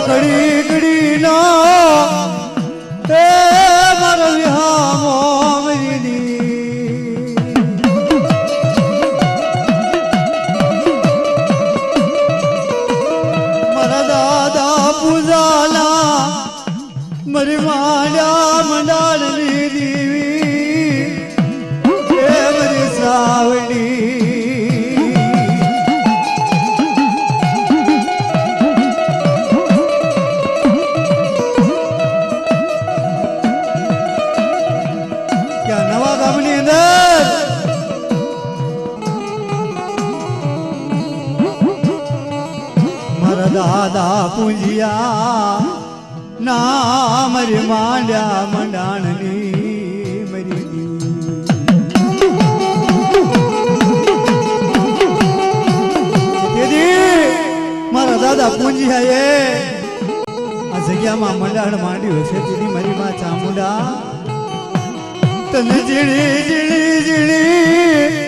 ઘડી ઘડી નો એ મારો વિહામો મરીની મારા દાદા પૂજાલા મારી માંડ્યા મંડાળની દેવી એ મારી સાવડી દાદા પૂંજિયા ના મરી માંડ્યા મંડાણની મરી મારા દાદા પૂંજિયા એ આ જગ્યામાં મંડાણ માંડ્યું છે દીદી મારી માં ચામુંડા તને ઝીણી ઝીણી ઝીણી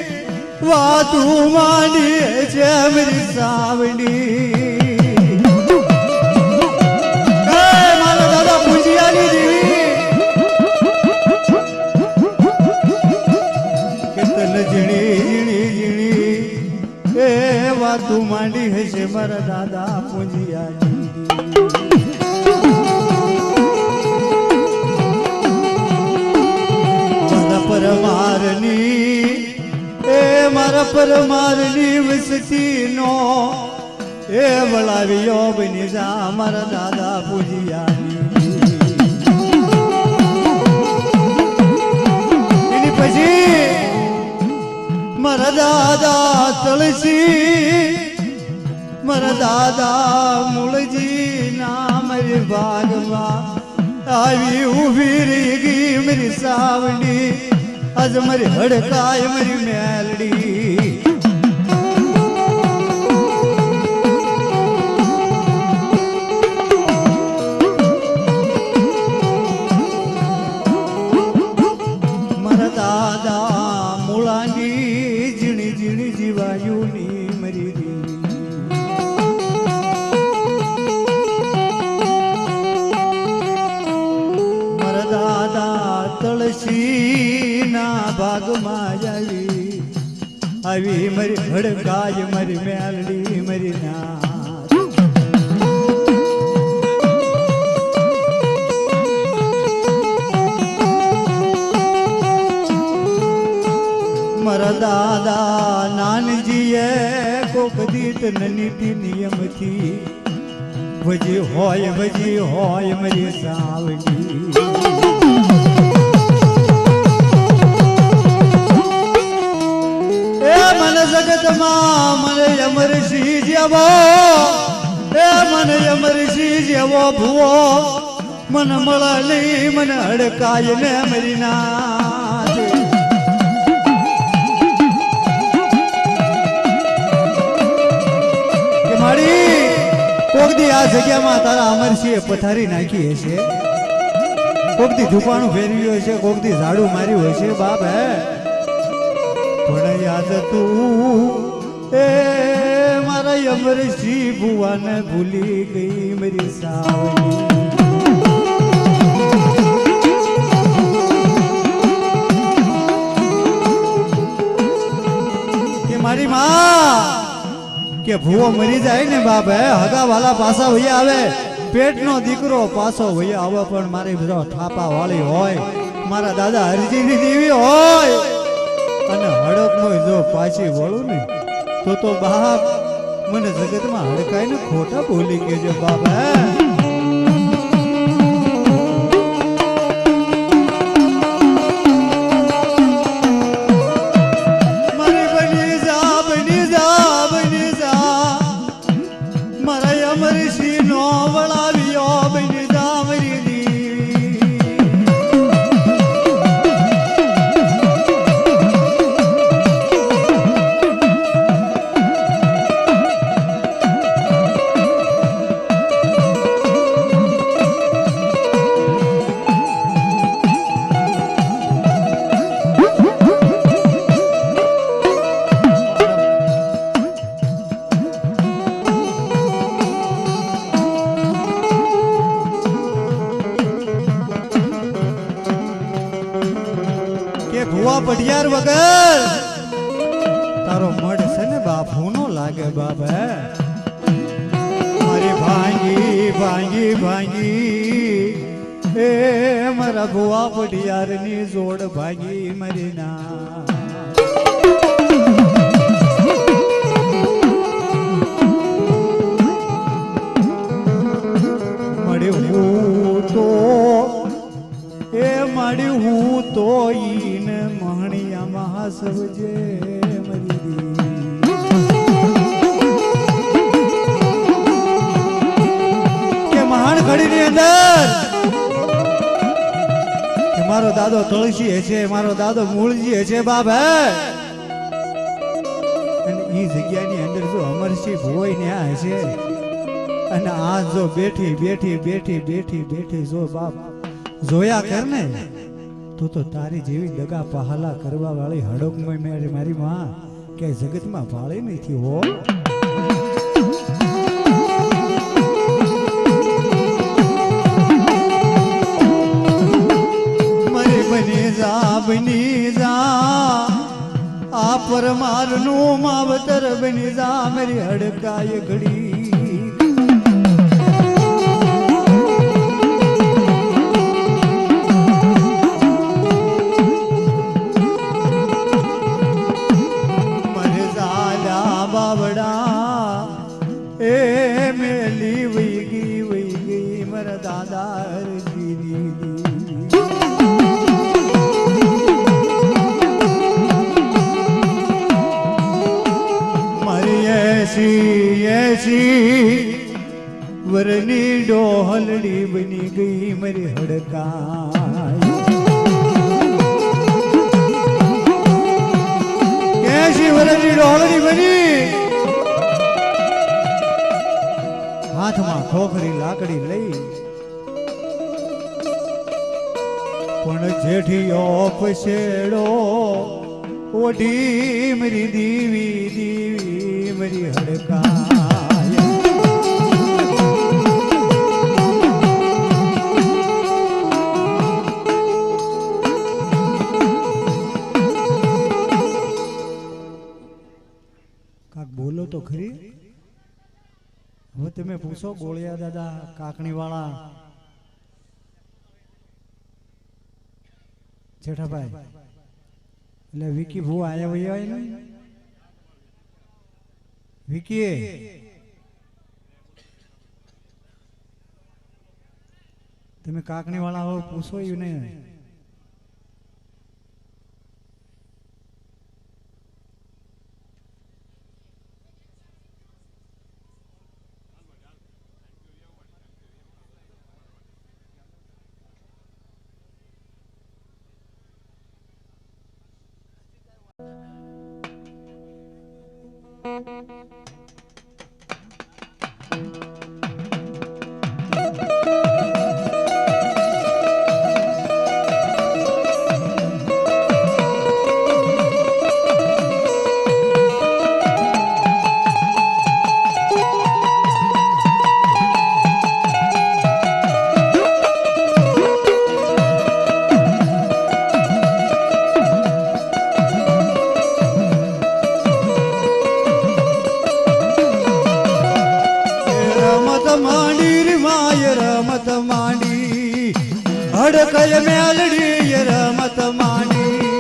વાતું માંડી છે મારી સાવડી તું માંડી હશે મારા દાદા પૂંજિયા મારા પરમારની એ મારા પરમારની વસતી નો એ વળાવ્યો બની જા મારા દાદા પૂંજિયા એની પછી મારા દાદા તળસી મારા દાદા મૂળજી ના મારી ભાગમાં આવી ઉભી રહી ગઈ મારી સાવડી આજ મારી હડકાય મારી મેલડી મારા દાદા મૂળાની ઝીણી ઝીણી જીવાયુની મરી તળસીના ભાગમાં આવી મારી હડકાય મારી મેલડી મારી ના મારા દાદા નાનજીએ કોક દીત નનીતી નિયમથી ભજી હોય મારી સાવડી જગતમાં મને અમરસિંહ જેવો એ મને અમરસિંહ જેવો ભૂવો મને મળે મને હડકાય ને મરી ના કે મારી કોકદી આ જગ્યામાં તારા અમરસિંહે પથારી નાખી હશે કોકદી ધૂપાણું ફેરવ્યું હશે કોકદી ઝાડુ માર્યું હશે બાપ હે પણ યાદ તું એ મારા અમરસિંહ ભુવાને ભૂલી ગઈ મારી સાવડી કે મારી માં કે ભૂવો મરી જાય ને બાપ હે હગા વાલા પાછા વૈયા આવે પેટનો દીકરો પાછો વૈયા આવે પણ મારી બધો થાપા વાળી હોય મારા દાદા હરજીની દેવી હોય અને હડકનો જો પાછી વળું ને તો બાપ મને જગતમાં હડકાઈ ને ખોટા બોલી કેજો બાપ હે મારી બની જા મારા અમરસિંહ નો વળાવ્યો બની જા મારી હોશિયાર વગર તારો મઢ છે ને બાપ હોનો લાગે બાપ હે મારી ભાંગી ભાંગી ભાંગી એ મારા ભુવા પડિયારની જોડ ભાંગી મરી ના માડી હું તો ઈને મહણિયા મહાસવજે મરી કે મહાન ઘડીની અંદર કે મારો દાદો તુલસી હશે મારો દાદો મૂળજી હશે બાપ હે અને ઈ જગ્યાની અંદર જો અમરસિંહ ભોય ને આ હશે અને આ જો બેઠી બેઠી બેઠી બેઠી બેઠી જો બાપ જોયા કર ને તું તો તારી જેવી દગા પહાલા કરવા વાળી હડકમાં મારી માં કે જગતમાં ભાળી નથી હો મારી બની જા આ પરમારનું માવતર બની જા મારી હડકાય ઘડી વરની ડોહલડી બની ગઈ મારી હડકાય કેસી વરની ડોહલડી બની હાથમાં ખોખરી લાકડી લઈ પણ જેઠિયો પછેડો ઓઢી મારી દીવી દીવી મારી હડકાય બોલો તો ખરી હવે તમે પૂછો ગોળિયા દાદા કાકણી વાળા જેઠાભાઈ એટલે વિકી ભૂ આયા વૈયા ને વિકી તમે કાકણી વાળા હવે પૂછો એવું નહીં હડકય મેલડી રમત માંડી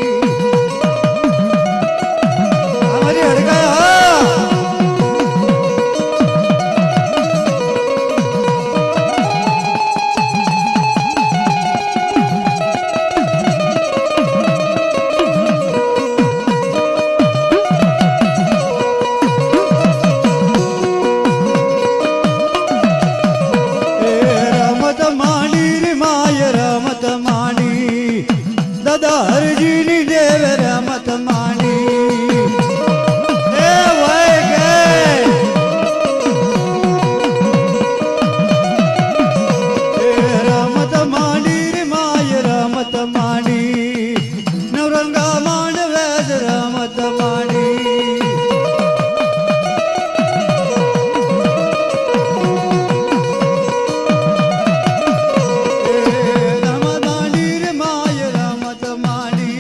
અમારી હડકય હરજીની દેવ રમત માંડી એ વય કે રમત માંડી રે માય રમત માંડી નવરંગા માંડવે રમત માંડી રમત માંડી રે માય રમત માંડી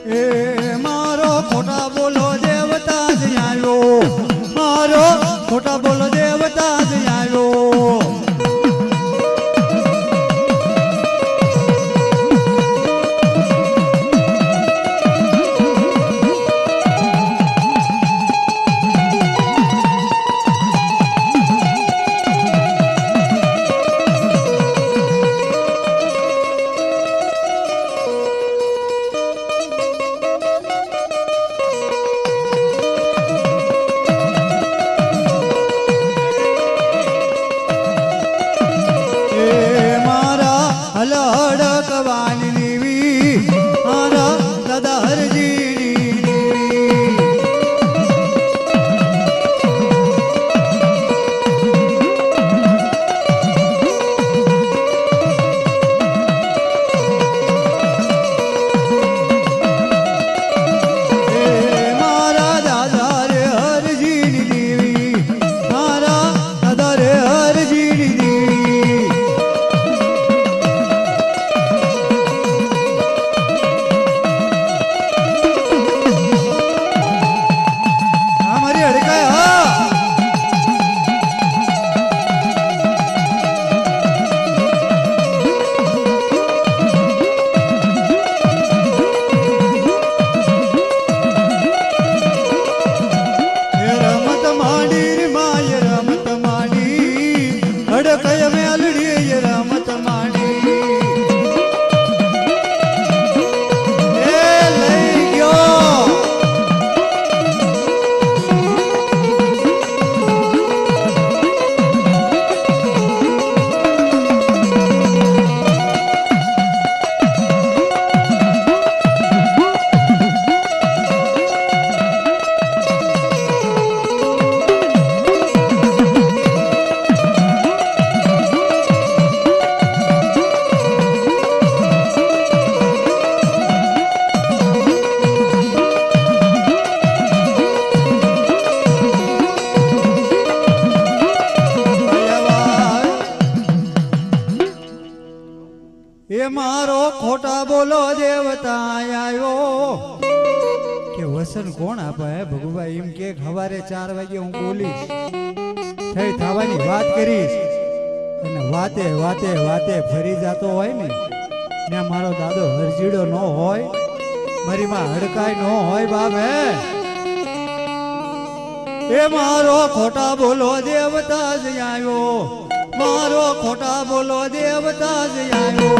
એ મારો ખોટા બોલો દેવતા જ આવ્યો, મારો ખોટા બોલો દેવતા જ આવ્યો. હલડકવાની નીવી મારા દાદા હરજીની મારા દાદા રે હરજીની દેવી, મારા દાદા રે હરજીની દેવી. એ મારો ખોટા બોલો દેવતા આવ્યો કે વસન કોણ આપે ભગવાન એમ કે સવારે 4 વાગે હું બોલીશ, થઈ થવાની વાત કરીશ અને વાતે વાતે વાતે ફરી જતો હોય ને મારો દાદો હરજીડો ન હોય, મારી માં હડકાઈ ન હોય બાબે. એ મારો ખોટા બોલો દેવતા જ આવ્યો, મારો ખોટા બોલો દેવતા જ આવ્યો.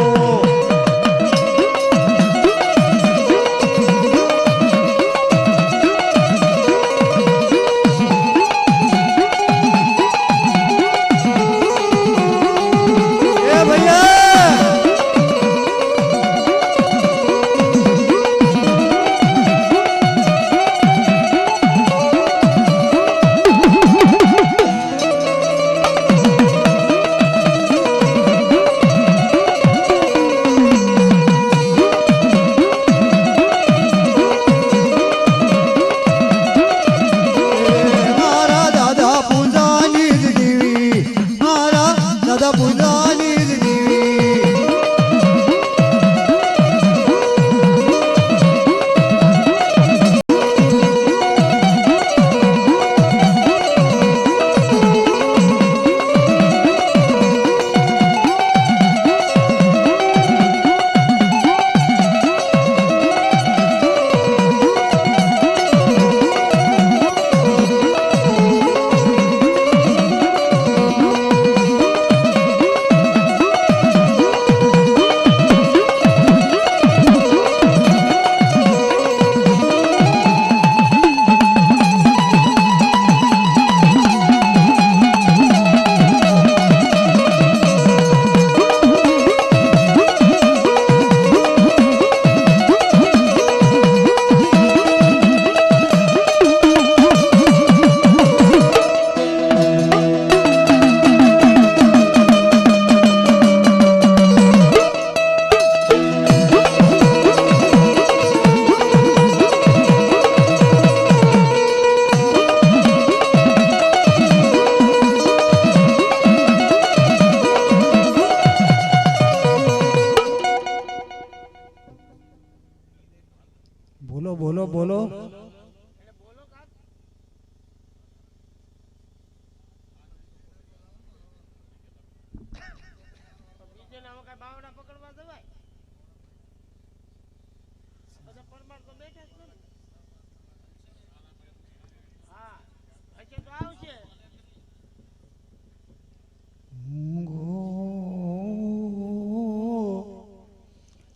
બોલો બોલો બોલો.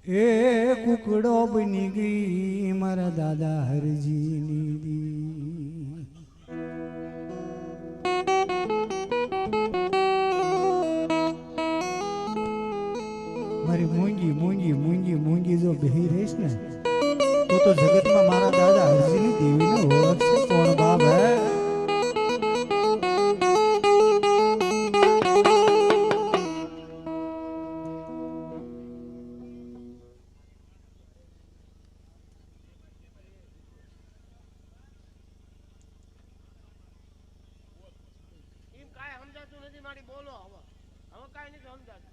એ કુકડો બની ગઈ મારા દાદા હરજીની દી. મારી મૂંગી મૂંગી મૂંગી મૂંગી જો બેહી રહીશ ને તો જગતમાં મારા દાદા હરજીની દેવીને ઓળખશે કોણ બાપ હે. બોલો હવે હવે કઈ નથી સમજાતું.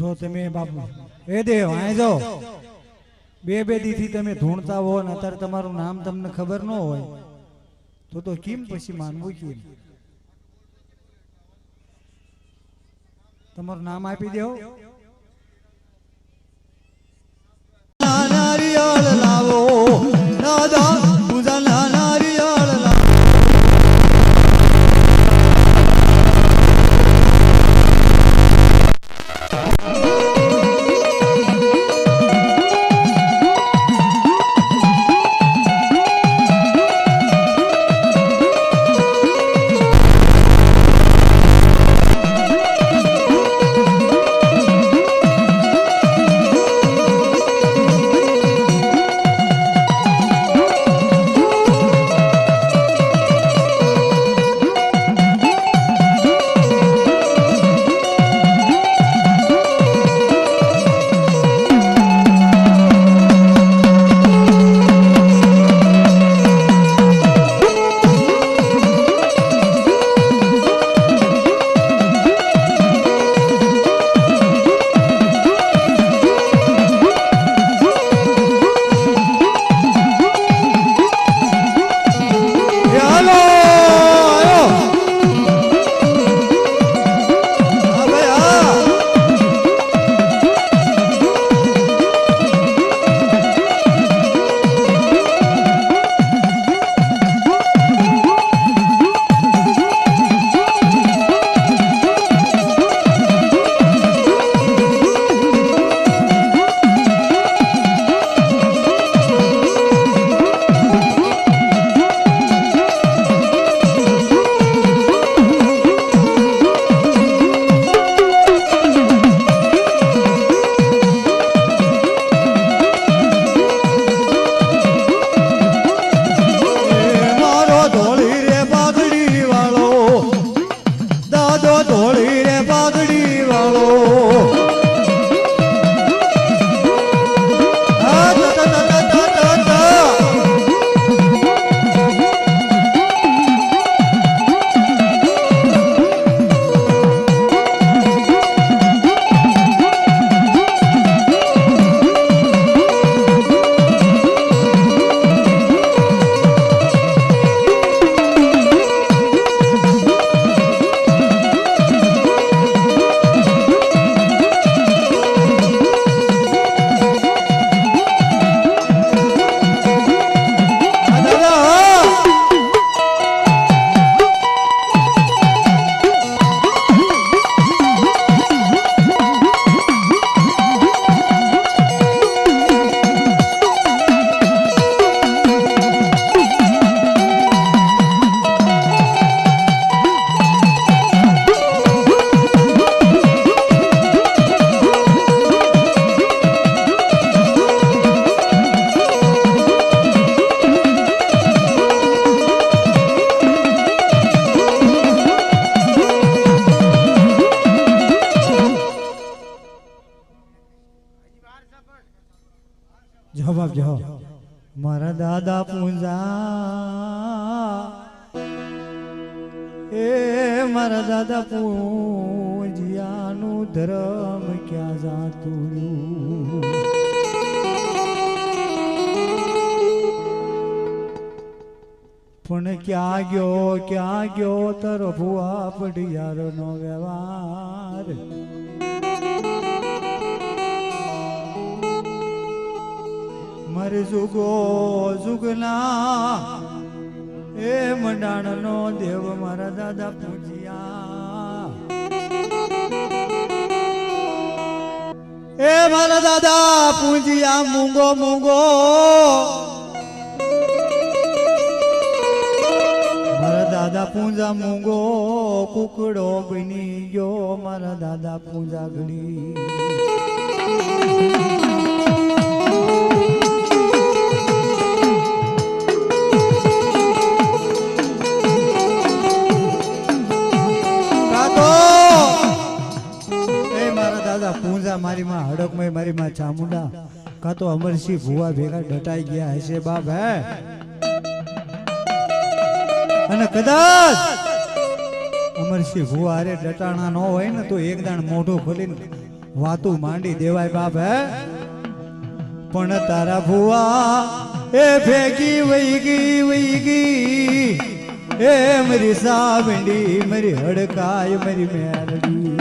જો તમે બાપુ એ દેવ આય જો બે દીથી તમે ધૂણતા હો ને અત્યારે તમારું નામ તમને ખબર ન હોય તો કેમ પછી માનવું કેમ? તમારું નામ આપી દેવો. નારિયેળ લાવો દાદા પૂજા નારિયેળ લાવો. જવાબ જો મારા દાદા પૂંજા એ મારા દાદા પૂંજિયાનું ધર્મ ક્યાં જાતું પણ ક્યાં ગયો તારો ભુવા પડિયારનો વ્યવહાર મારે જુગો જુગના એ મંડાણનો દેવ મારા દાદા પૂજ્યા એ મારા દાદા પૂજ્યા મૂંગો મૂંગો મારા દાદા પૂંજા મૂંગો કુકડો બની ગયો મારા દાદા પૂંજા ઘડી પૂંજા મારી માં હડકમય મારી માં ચામુંડા કા તો અમરસિંહ ભુવા ભેગા ડટાઈ ગયા હશે બાપ હે અને કદાચ અમરસિંહ ભુવા અરે ડટાણા ન હોય ને તો એક દાણ મોઢું ખોલીને વાતું માંડી દેવાય બાપ હે પણ તારા ભુવા એ ભેગી વઈ ગઈ એ મારી સાવંડી મારી હડકાય મારી મેરડી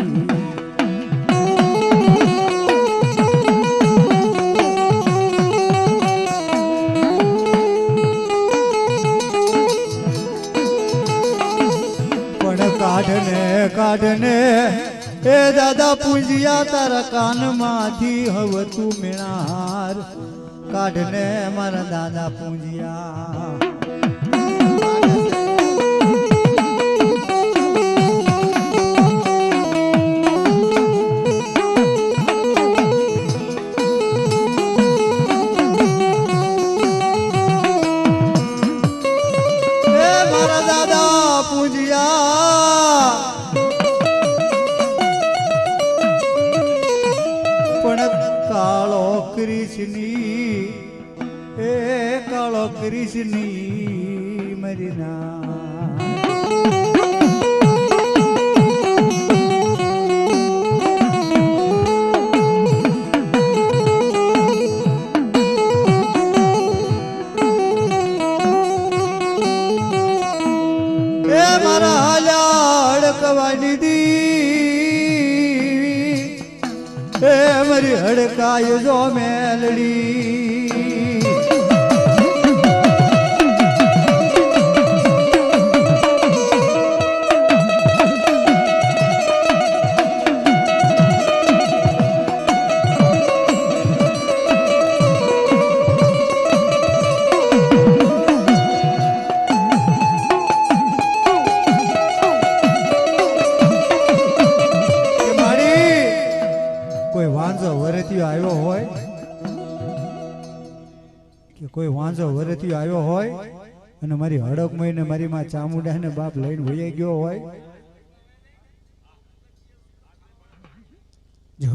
કાઢને એ દાદા પૂજ્યા તારા કાનમાંથી હવે તું મેણાર કાઢને મારા દાદા પૂજ્યા મારા દાદા પૂજ્યા કાળો કૃષ્ણી મરીના એ મારા હાલ્યા અડકવાની દી એ મારી હડકાય જો મેલડી આવ્યો હોય કે કોઈ વાંઝો વરથી આવ્યો હોય અને મારી હડક મહિને મારી માં ચામુંડા ને બાપ લઈને વહી ગયો હોય જો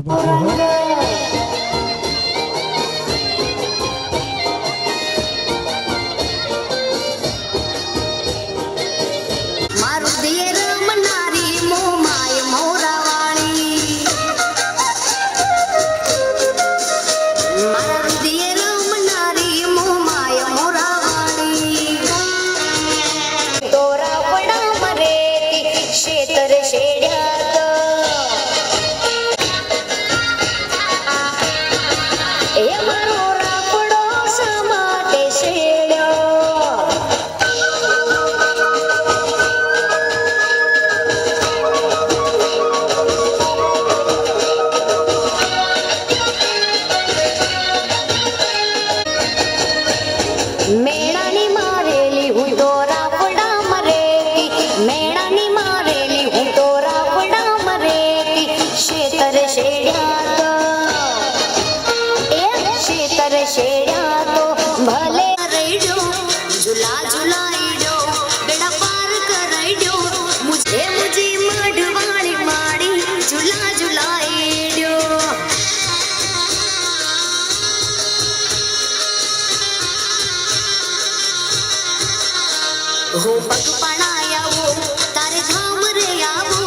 हो पग पणाया वो तारे धाम रे आवो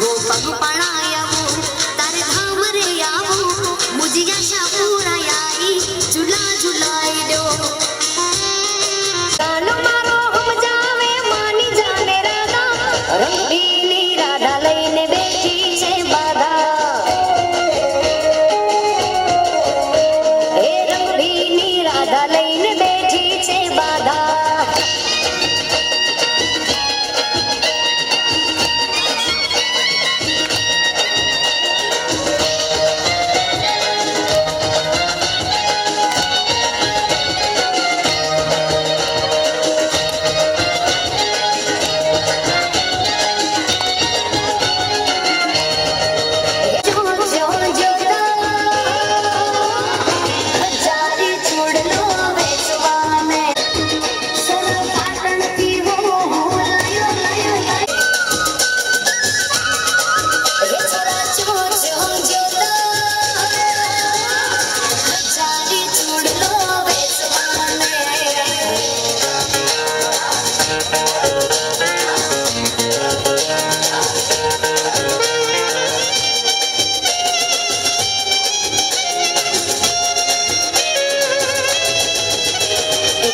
वो पग पणाया वो तारे धाम रे आवो मुझिया शापूरा आई झूला झूलाई दो कानो मारो हम जावे मानी जाने राधा रंगीली राधा लईने बेठी छे बाधा ए रंगीली राधा लईने बेठी छे बाधा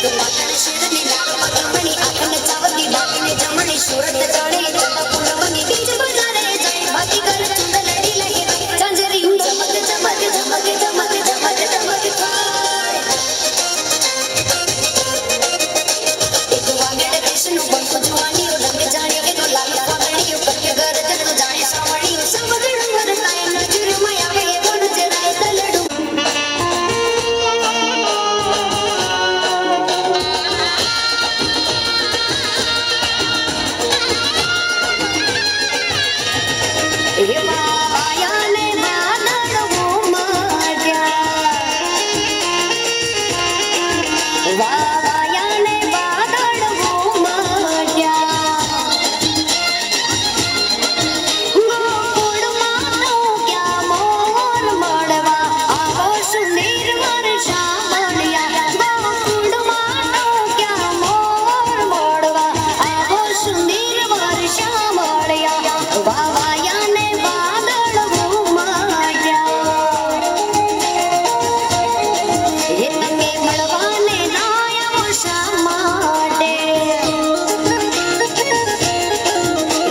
એક પાટણ શેરની લાલ પગમણી આંખને ચાવતી ડાકીને જમણી સુરત ચડે ચંદા પૂનમની બીજ બજારે જાય ભાતી કર ચંદલડી લહી ચાંજરી ચમક ચમક ચમક ચમક ચમક ચમક થાય એક વાગેડ દેશનું બંકો જુવાનીઓ રંગ જાણે એનો લાલ પાઘડીઓ કટકે ગરજ તો જાણે સાવણીઓ સમગણ વરતાય નજરમાં આવે એ કોણ જરાય તલડું એવા આયાને વાદળો માર્યા વાયાને વાદળો માર્યા ગોકુળમાં તો ક્યાં મોર મળવા આવો સુંદર વર્ષા મળ્યા ગોકુળમાં તો ક્યાં મોર મળવા આવો સુંદર વર્ષા મળ્યા વાયાને વાદળો માર્યા એ તમે મળવાને ના આવો શા માટે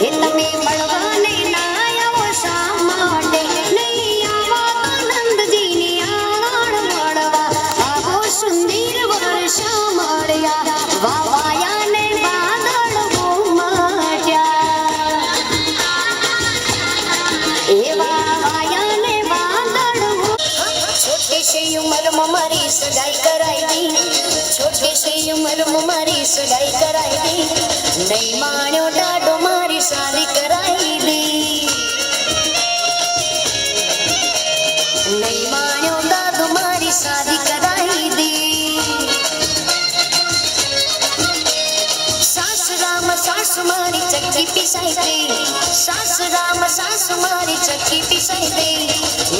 એ તમે મળવાને ના આવો શા માટે નહીં આવો આનંદજીની આણ મળવા આવો સુંદર વર્ષા મળ્યા વાયાને વાદળો માર્યા એવા આયાને વાદળો छोटी सी उम्र में मारी सगाई कराई दी छोटी सी उम्र में मारी सगाई कराई दी नहीं माण्यो डाडो मारी शादी कराई दी नहीं माण्यो दादो मारी शादी कराई दी सासराम सासु मारी चक्की पिसाई दे सासराम सासु मारी चक्की पिसाई दे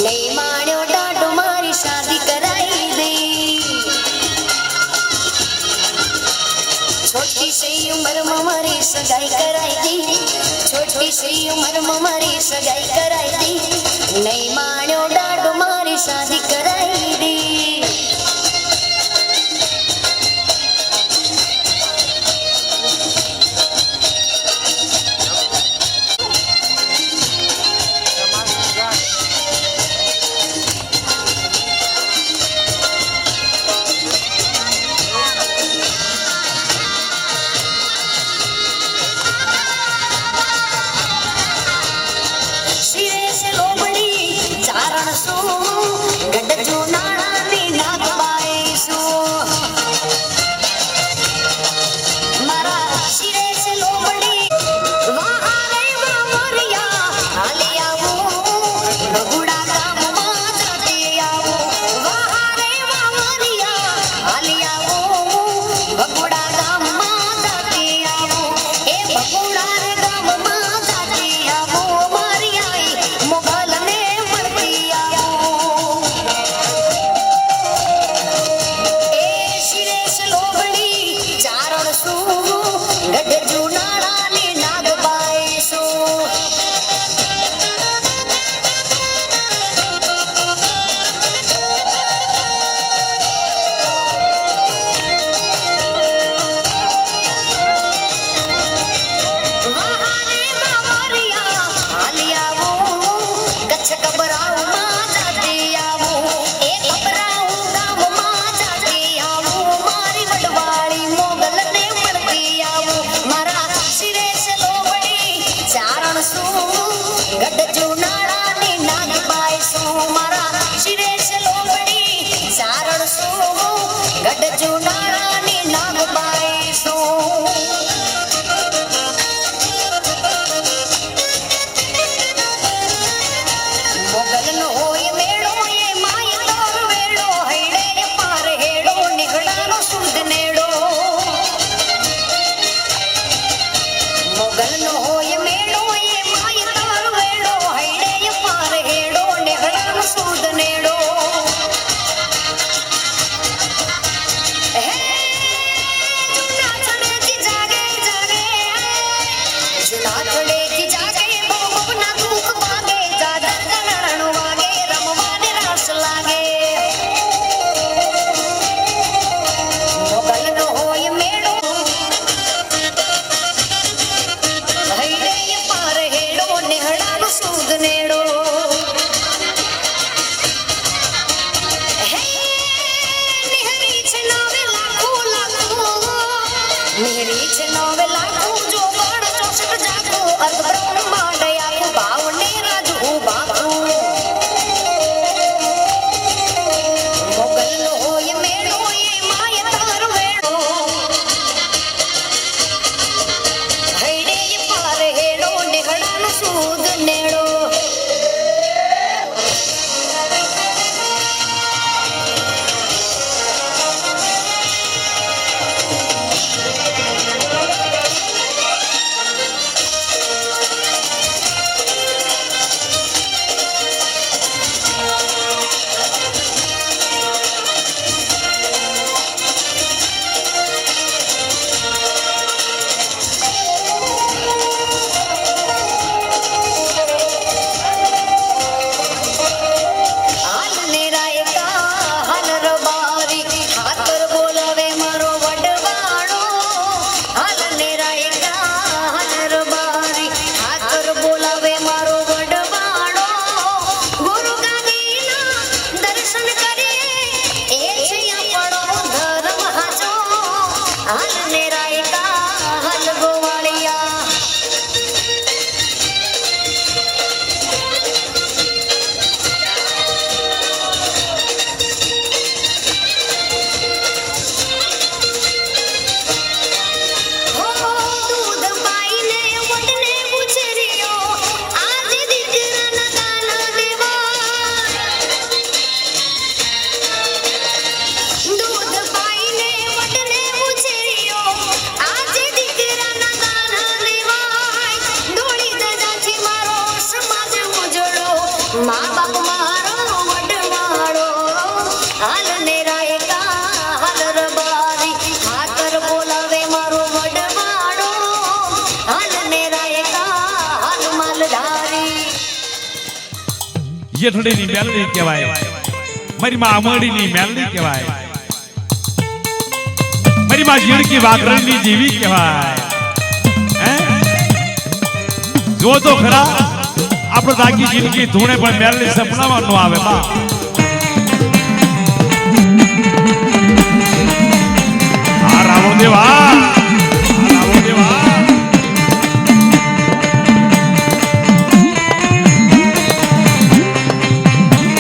नहीं माण्यो डाडो मारी शादी कराई दे छोटी सी उम्र में मारी सगाई कराई दी छोटी सी उम्र में मारी सगाई कराई दी नहीं माण्यो डाडो मारी शादी कराई दी શિરે સે લોમડી ચારણ સો ગઢ જુનાળાની નાગબાઈ સો મારા શિરે સે લોમડી વહારે વાવરિયા હાલી આવો બગુડા ગામમાં જતે આવો વહારે વાવરિયા હાલી આવો બગુડા ગામમાં જતે આવો એ બગુડા ગામમાં જતે આવો મારી આઈ મોગલને મળતી આવો એ શિરેશ લોબડી ચારણ શું ગઢ જુનાળાની નાગબાઈ શું વહારે વાવરિયા હાલી આવો કચ્છ કબરાઉમાં જાતે આવો એ કબરાઉ ગામમાં જાતે આવો મારી વડવાળી મોગલને મળતી આવો મારા શિરેશ લોબડી ચારણ શું ગઢ જુનાળાની નાગબાઈ શું મારા શિરેશ લોબડી ચારણ શું ગઢ જુનાળાની નાગબાઈ શું મોગલનો હોય મેળો એ માય તાર વેળો હૈડે પાર હેડો નીકળાનો સુધ નેડો મોગલનો હોય મેળો એ માય તાર વેળો હૈડે પાર હેડો નીકળાનો સુધ નેડો હે હાલ ને રાયકા હાલ ગોવાળિયા મા બાપ મારો વડવાળો હાલ ને રાયકા હાલ રબારી ઠાકર બોલાવે મારો વડવાળો હાલ ને રાયકા હાલ માલધારી જેઠડીની મેલડી કહેવાય મારી માં અમડીની મેલડી કહેવાય મારી માં જીણકી વાઘરણની દેવી કહેવાય હે જો તો ખરા આપણો દાગી જિંદગી ધૂણે પણ મેલડી સપનામાં ન આવે બા આ રાવો દેવા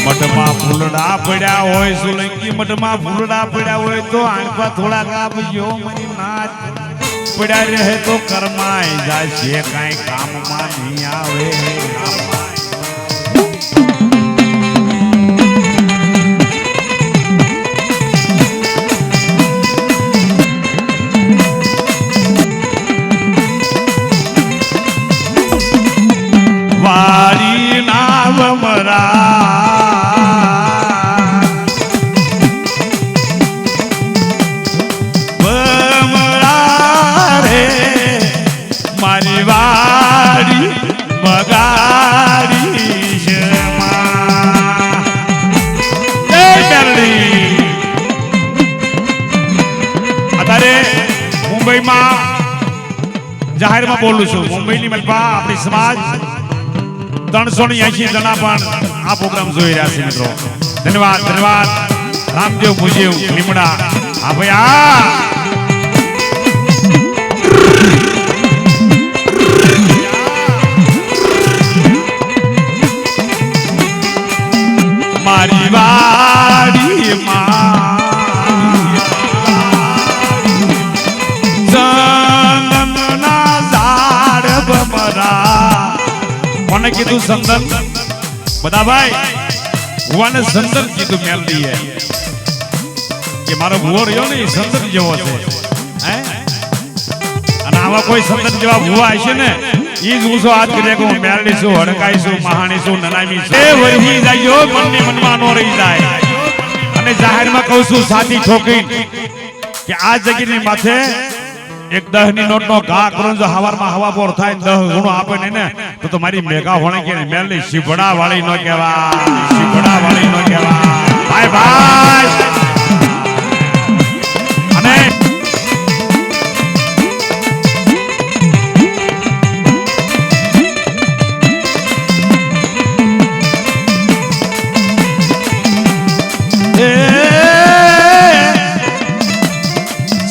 મઠમાં ફૂલડા પડ્યા હોય સોલંકી મઠમાં ફૂલડા પડ્યા હોય તો આંખા થોડા કાપજો મારી નાચ પડ્યા રહે તો કરમાય જાશે કાંઈ કામમાં નહીં આવે વારી નાવ મરા મારી વાડી મગાડી અત્યારે મુંબઈમાં જાહેરમાં બોલું છું મુંબઈની મલપા આપણી સમાજ 380 જણા પણ આ પ્રોગ્રામ જોઈ રહ્યા છે મિત્રો ધન્યવાદ ધન્યવાદ રામદેવ મુજીવ લીમડા હા ભાઈ આ મારી વાડી ચંદનના ઝાડ બમરા કોને કીધું સંદન બધા ભાઈ ભુવાને સંદન કીધું મેલડીએ કે મારો ભુવો રહ્યો ને સંદન જેવો છે હે અને આવા કોઈ સંદન જેવા ભુવા હશે ને ઈ જ ઊંચો હાથ કરી કે હું મેલડી છું હડકાઈ છું મહાણી છું નનામી છું એ વરહી જાય મનની મનમાં નો રહી જાય અને જાહેરમાં કહું છું સાથી ઠોકી કે આ જગ્યાની માથે એક 10 ની નોટ નો ઘા કરો જો હવારમાં હવા બોર થાય 10 ગુણો આપે ને તો મારી મેઘા હોણે કે મેલડી શીભડા વાળી નો કહેવા શીભડા વાળી નો કહેવા ભાઈ ભાઈ અને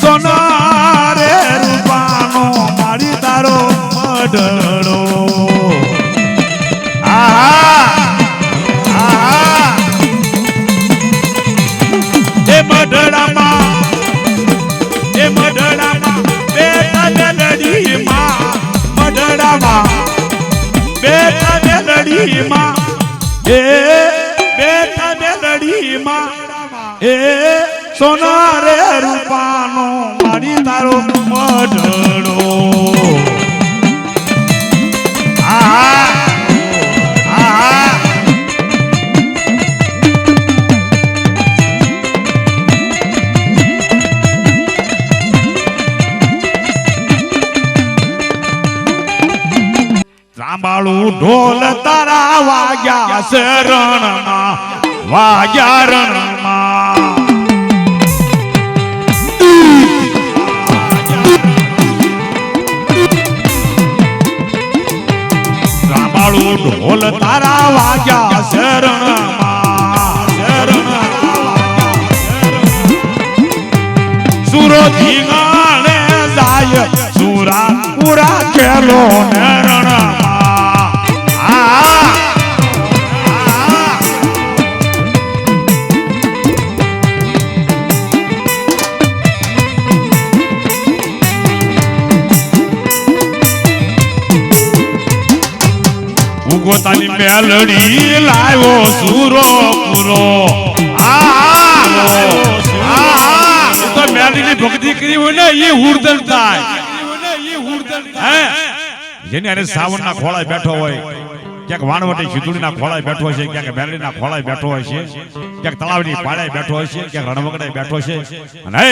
સોના રે રૂપાનો મારી તારો મઢડો આહા આહા એ મઢડામાં બેટા મેલડીમાં મઢડામાં બેટા મેલડીમાં એ બેટા મેલડીમાં એ સોના રે રૂપાનો મારી તારો મઢડો આહા આહા સાંભળું ઢોલ તારા વાગ્યા શરણમાં વાગ્યા રણમાં ઢોલ તારા વાગ્યા શરણમાં શરણ સુરો ધીંગાણ મેલો ને રણમાં ઉગોતાની મેલડી લાવ્યો સુરો પૂરો તો મેલડીની ભક્તિ કરી હોય ને એ હુરદન થાય જેને અરે સાવનના ખોળાએ બેઠો હોય, ક્યાંક વાણવટી ખીચડીના ખોળાએ બેઠો છે, ક્યાંક મેલડીના ખોળાએ બેઠો હોય છે, ક્યાંક તળાવની પાળે બેઠો હોય છે, ક્યાંક રણવગડે બેઠો છે, અને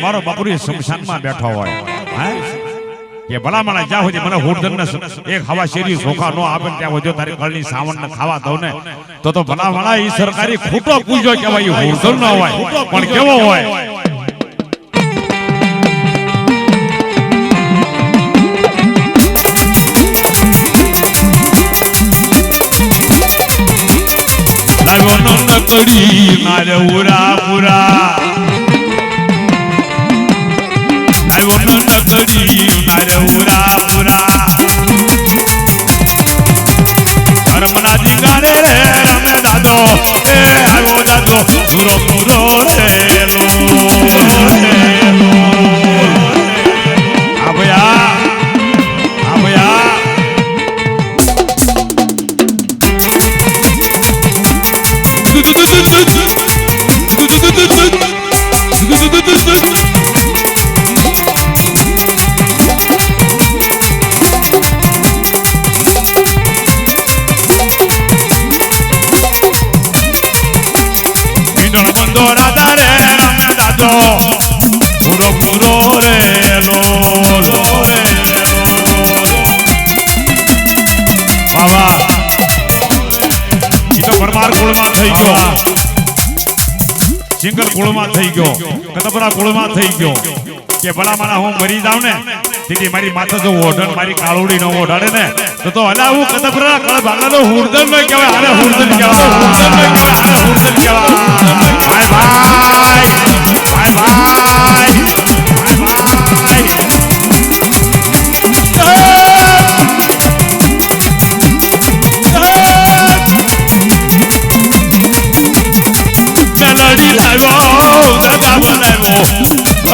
મારો બાપુરી શમશાનમાં બેઠો હોય કે ભલામણા જ્યાં સુધી મને હુરદન એક હવા શેરી સોખા નો આપે ત્યાં વધ્યો તારી કળની સાવન ને ખાવા દઉં ને તો ભલામણા એ સરકારી ખોટો પૂજો કહેવાય, હુરદન ન હોય પણ કેવો હોય. નકડી મારે ઉરા પુરા આવ્યો નકડી મારે ઉરા પુરા ધર્મના દીકારે રમે દાદો એ આવ્યો દાદો પૂરો પૂરો રેલો આ ભયા પૂરો પૂરો રેલો બાબા ઈ તો પરમાર કુળમાં થઈ ગયો, સિંગલ કુળમાં થઈ ગયો, કતબરા કુળમાં થઈ ગયો કે ભલામાના હું મરી જાઉં ને દીદી મારી માથે જો ઓઢણ મારી કાળુડી નો ઓઢાડે ને તો હલા હું કતબરા કળ ભાગલાનો હુરદન ન કહેવાય, આને હુરદન કહેવાય, હુરદન કહેવાય. Bye bye bye bye Meldi લાવ્યો દગા બનાવ્યો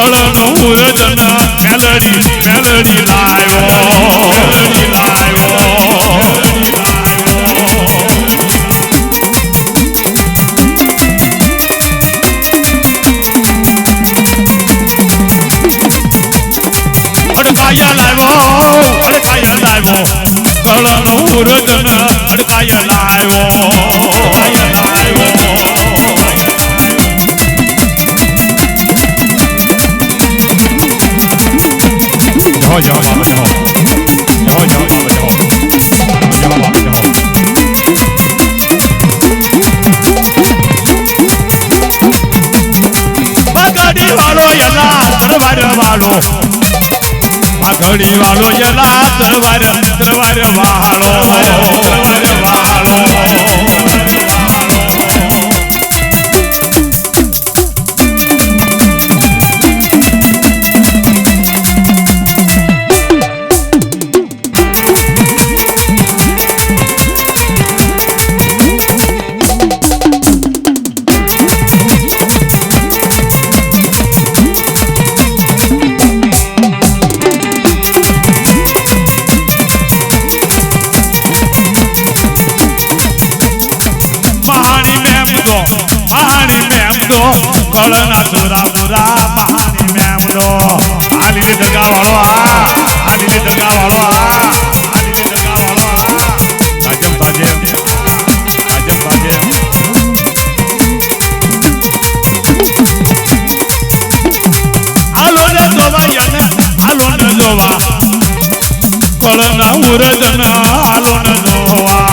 અળનો હુરદન મેલડી મેલડી લાવ્યો મેલડી લાવ્યો અડકાયા લાવ્યો અળનો હુરદન અડકાયા લાવ્યો જાઓ બાબા જાઓ બાબા જાઓ પગડી વાળો એલા તરવાર વાળો પગડી વાળો એલા તરવાર વાળો કળના ચોરા પુરા મહાની મેમડો આલી દગા વાળો આલી દગા વાળો આલી દગા વાળો તાજમ તાજમ આલો ને જોવા યને આલો ને જોવા કળના ઉરદન આલો ને જોવા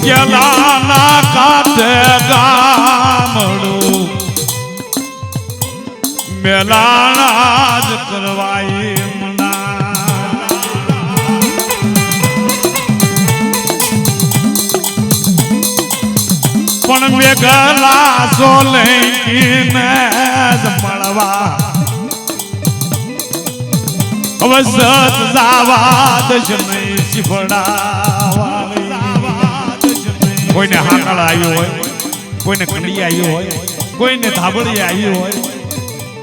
કેલાના કાંઠે ગામડું મેલાણા જ કરવાય પણ મેઘલા સોલંકીને જ મળવા હવે સત જાવા દશ નહીં શીફળાવા કોઈને હાકળ આવ્યો હોય, કોઈને કંડી આવ્યો હોય, કોઈને ધાબળી આવ્યો હોય,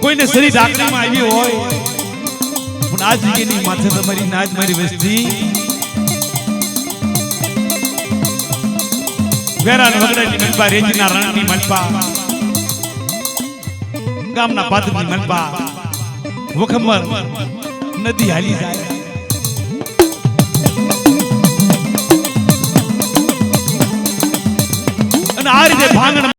કોઈને શરીર ઢાકણીમાં આવ્યો હોય, પણ આ જગ્યાની માથે તમારી નાજ મારી વસ્તી વેરાન વગડાની મલબા, રેજીના રણની મલબા, ગામના પાદરની મલબા, વખમર નદી હાલી જાય અને આ રીતે ભાંગણ